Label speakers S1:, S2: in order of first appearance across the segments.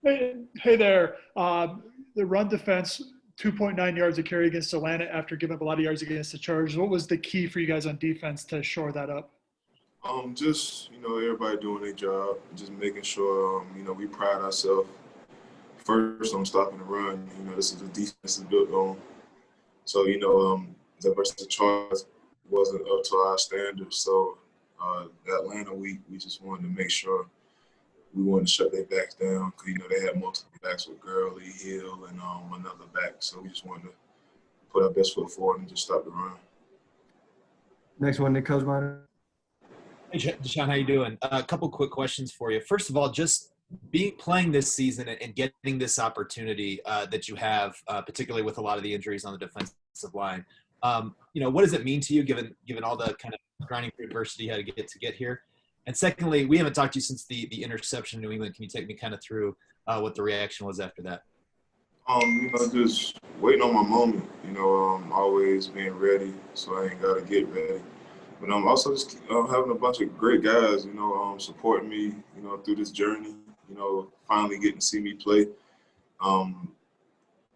S1: Hey there. The run defense, 2.9 yards a carry against Atlanta after giving up a lot of yards against the Chargers. What was the key for you guys on defense to shore that up?
S2: Just everybody doing their job, just making sure we pride ourselves first on stopping the run. This is a defense is built on. So the versus the Chargers wasn't up to our standards. So Atlanta, we just wanted to make sure we wanted to shut their backs down because they had multiple backs with Gurley, Hill, and another back. So we just wanted to put our best foot forward and just stop the run.
S3: Next one, Nick Kosmeyer.
S4: Hey, DeShawn, how you doing? A couple quick questions for you. First of all, just playing this season and getting this opportunity that you have, particularly with a lot of the injuries on the defensive line. What does it mean to you, given all the kind of grinding through adversity you had to get here? And secondly, we haven't talked to you since the interception in New England. Can you take me kind of through what the reaction was after that?
S2: Just waiting on my moment. Always being ready, so I ain't got to get ready. But I'm also just having a bunch of great guys, supporting me, through this journey. Finally getting to see me play.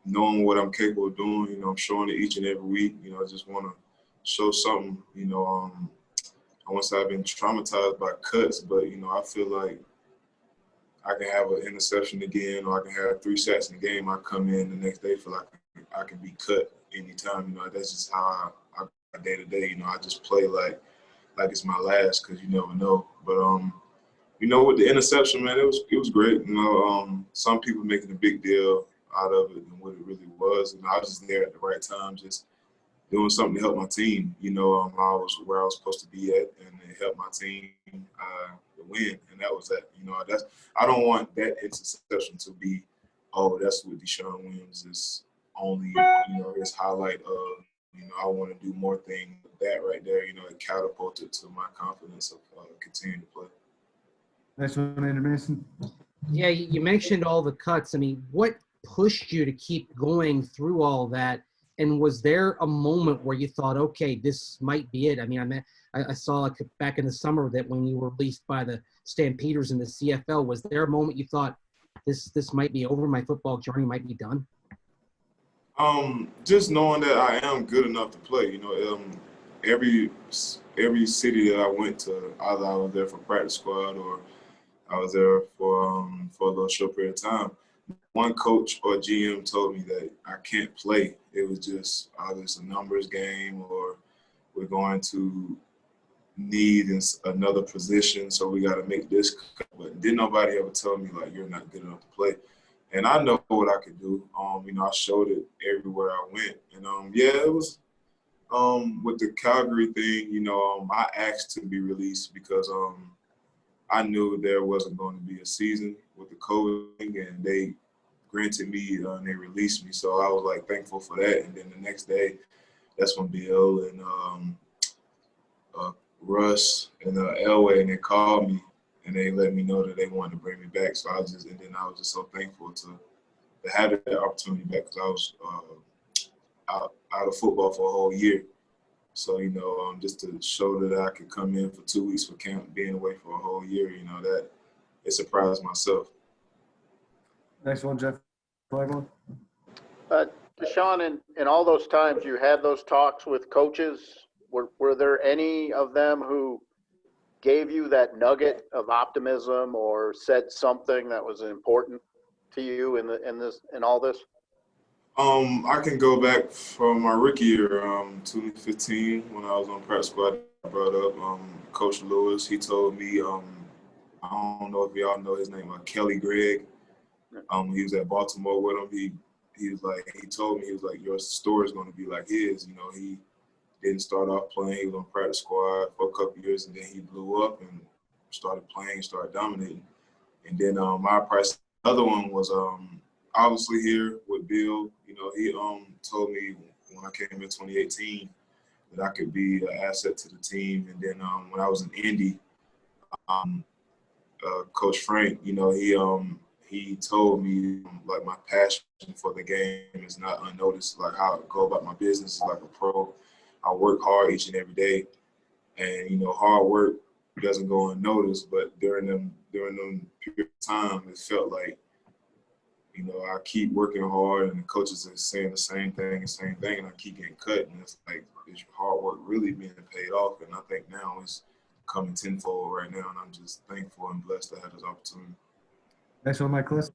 S2: Knowing what I'm capable of doing, I'm showing it each and every week. I just want to show something. I won't say I've been traumatized by cuts, but I feel like I can have an interception again, or I can have 3 sacks in a game. I come in the next day, feel like I can be cut anytime. That's just how I day to day. I just play like it's my last, because you never know. But with the interception, man, it was great. Some people making a big deal out of it than what it really was. I was just there at the right time, just doing something to help my team. I was where I was supposed to be at, and it helped my team to win, and that was that. I don't want that interception to be, oh, that's what DeShawn Williams is only, his highlight of. I want to do more things. That right there, it catapulted to my confidence of continuing to play.
S3: Next one, Andrew Mason.
S5: Yeah, you mentioned all the cuts. I mean, what pushed you to keep going through all that? And was there a moment where you thought, okay, this might be it? I mean, I saw back in the summer that when you were released by the Stampeders in the CFL, was there a moment you thought this might be over, my football journey might be done?
S2: Just knowing that I am good enough to play. Every city that I went to, either I was there for practice squad or I was there for a little short period of time. One coach or GM told me that I can't play. It was just either it's a numbers game or we're going to need another position, so we got to make this cut. But didn't nobody ever tell me, like, you're not good enough to play. And I know what I could do. I showed it everywhere I went. And, it was with the Calgary thing, I asked to be released because I knew there wasn't going to be a season with the COVID, and they granted me and they released me. So I was, like, thankful for that. And then the next day, that's when Bill and Russ and Elway, and they called me. And they let me know that they wanted to bring me back. So I was just so thankful to have that opportunity back, because I was out of football for a whole year. So, just to show that I could come in for 2 weeks for camp, being away for a whole year, that it surprised myself.
S3: Next one, Jeff Flagler.
S6: DeShawn, in all those times you had those talks with coaches, were there any of them who gave you that nugget of optimism or said something that was important to you in all this?
S2: I can go back from my rookie year, 2015, when I was on practice squad. I brought up Coach Lewis. He told me, I don't know if y'all know his name, Kelly Gregg. He was at Baltimore with him. He told me, your story is going to be like his. He didn't start off playing. He was on practice squad for a couple of years, and then he blew up and started playing, started dominating. And then my price, other one was obviously here with Bill. He told me when I came in 2018 that I could be an asset to the team. And then when I was in Indy, Coach Frank, he told me, like, my passion for the game is not unnoticed. Like, how I go about my business is like a pro. I work hard each and every day, and hard work doesn't go unnoticed. But during them period of time, it felt like you know, I keep working hard and the coaches are saying the same thing, and I keep getting cut. And it's like, is your hard work really being paid off? And I think now it's coming tenfold right now. And I'm just thankful and blessed to have this opportunity.
S3: Next one, Mike Liss.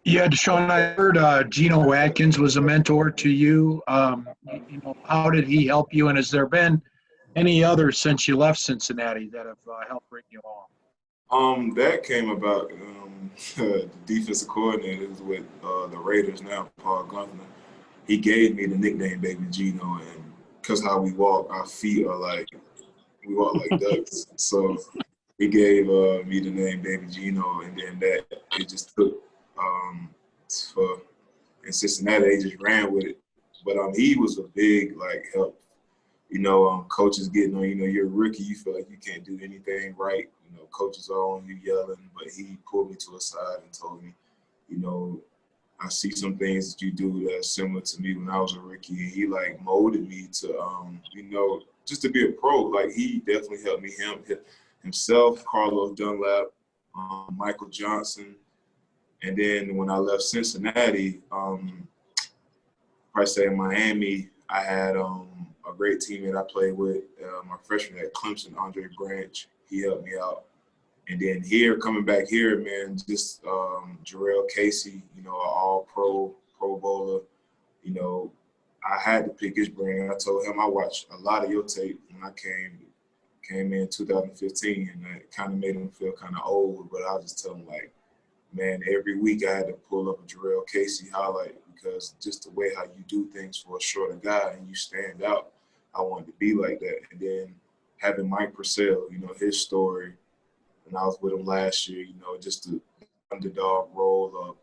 S7: Yeah, DeShawn, I heard Geno Atkins was a mentor to you. You know, how did he help you? And has there been any others since you left Cincinnati that have helped bring you along?
S2: That came about the defensive coordinator is with the Raiders now, Paul Gunther. He gave me the nickname Baby Geno, and because how we walk, our feet are like, we walk like ducks. So he gave me the name Baby Geno, and then that it just took for in Cincinnati, they just ran with it. But he was a big help. You know, coaches getting on, you know, you're a rookie, you feel like you can't do anything right. You know, coaches are on you yelling, but he pulled me to a side and told me, you know, I see some things that you do that's similar to me when I was a rookie. And he molded me to, you know, just to be a pro. Like he definitely helped me, himself, Carlos Dunlap, Michael Johnson. And then when I left Cincinnati, I say in Miami, I had a great teammate I played with, my freshman at Clemson, Andre Branch. He helped me out. And then coming back here, man, just Jurrell Casey, you know, an all-pro, Pro Bowler. You know, I had to pick his brain. I told him I watched a lot of your tape when I came in 2015, and that kind of made him feel kind of old. But I just tell him, man, every week I had to pull up a Jurrell Casey highlight because just the way how you do things for a shorter guy and you stand out, I wanted to be like that. And then having Mike Purcell, you know, his story, and I was with him last year, you know, just the underdog role of,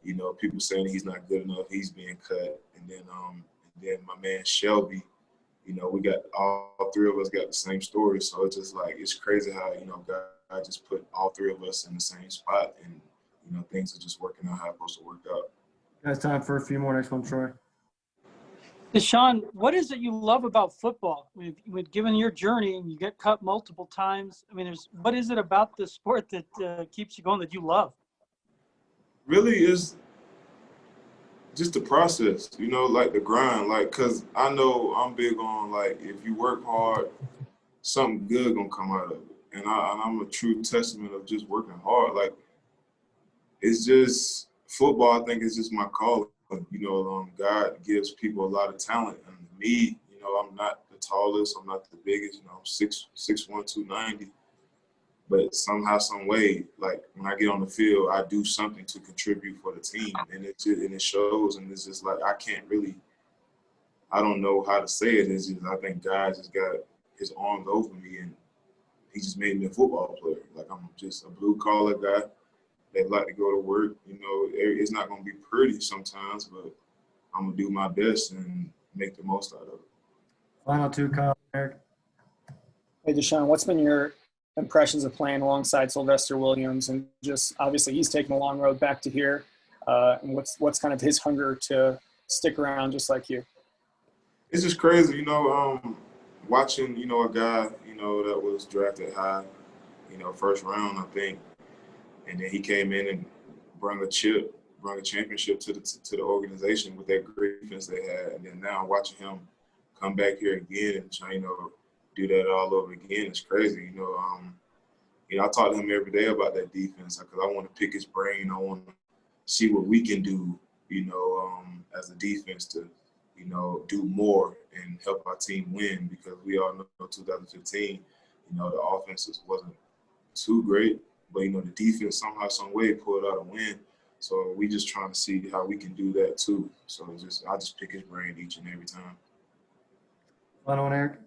S2: you know, people saying he's not good enough, he's being cut. And then my man Shelby, you know, we got all three of us got the same story. So it's just it's crazy how, you know, God just put all three of us in the same spot, and, you know, things are just working out how it's supposed to work out.
S3: Guys, time for a few more. Next one, Troy.
S8: DeShawn, what is it you love about football? Given your journey and you get cut multiple times, I mean, what is it about the sport that keeps you going that you love?
S2: Really is just the process, you know, the grind, because I know I'm big on, if you work hard, something good gonna come out of it. And I'm a true testament of just working hard. It's just football, I think, is just my calling. You know, God gives people a lot of talent. And me, you know, I'm not the tallest, I'm not the biggest, you know, I'm 6'1", 290. But somehow, some way, when I get on the field, I do something to contribute for the team. And it shows, and it's just I don't know how to say it. It's just, I think God just got his arms over me, and he just made me a football player. I'm just a blue-collar guy that like to go to work. You know, it's not going to be pretty sometimes, but I'm going to do my best and make the most out of it.
S3: Final two, Kyle, Eric.
S9: Hey, DeShawn, what's been your impressions of playing alongside Sylvester Williams? And just obviously he's taken a long road back to here. And what's kind of his hunger to stick around just like you?
S2: It's just crazy, you know, watching, you know, a guy, you know, that was drafted high, you know, first round, I think. And then he came in and brought a championship to the organization with that great defense they had. And then now watching him come back here again and try, you know, do that all over again, it's crazy. You know, I talk to him every day about that defense because I want to pick his brain. I want to see what we can do, you know, as a defense to, you know, do more and help our team win, because we all know 2015, you know, the offenses wasn't too great. But, you know, the defense somehow, some way pulled out a win. So we just trying to see how we can do that too. So I just pick his brain each and every time.
S3: Final one, Eric.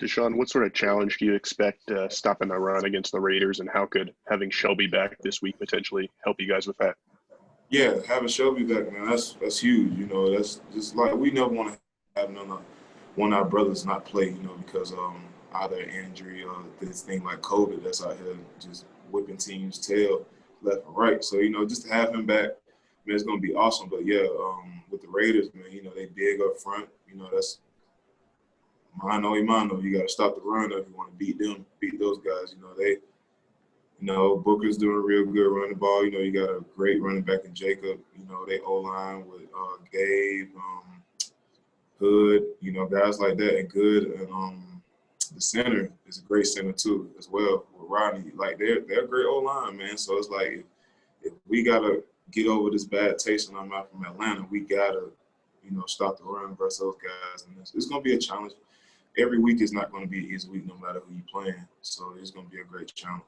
S10: DeShawn, what sort of challenge do you expect stopping the run against the Raiders, and how could having Shelby back this week potentially help you guys with that?
S2: Yeah, having Shelby back, man, that's huge. You know, that's just we never want to have one of our brothers not play, you know, because either injury or this thing like COVID that's out here just whipping teams' tail left and right. So, you know, just to have him back, man, it's going to be awesome. But, yeah, with the Raiders, man, you know, they big up front. You know, that's mano a mano. You got to stop the run if you want to beat those guys. You know, You know, Booker's doing real good running the ball. You know, you got a great running back in Jacob. You know, they O-line with Gabe, Hood, you know, guys like that, and Good. And the center is a great center too, as well, with Rodney. Like, they're a great O-line, man. So it's like, if we got to get over this bad taste in our mouth from Atlanta, we got to, you know, stop the run versus those guys. And it's going to be a challenge. Every week is not going to be an easy week no matter who you're playing. So it's going to be a great challenge.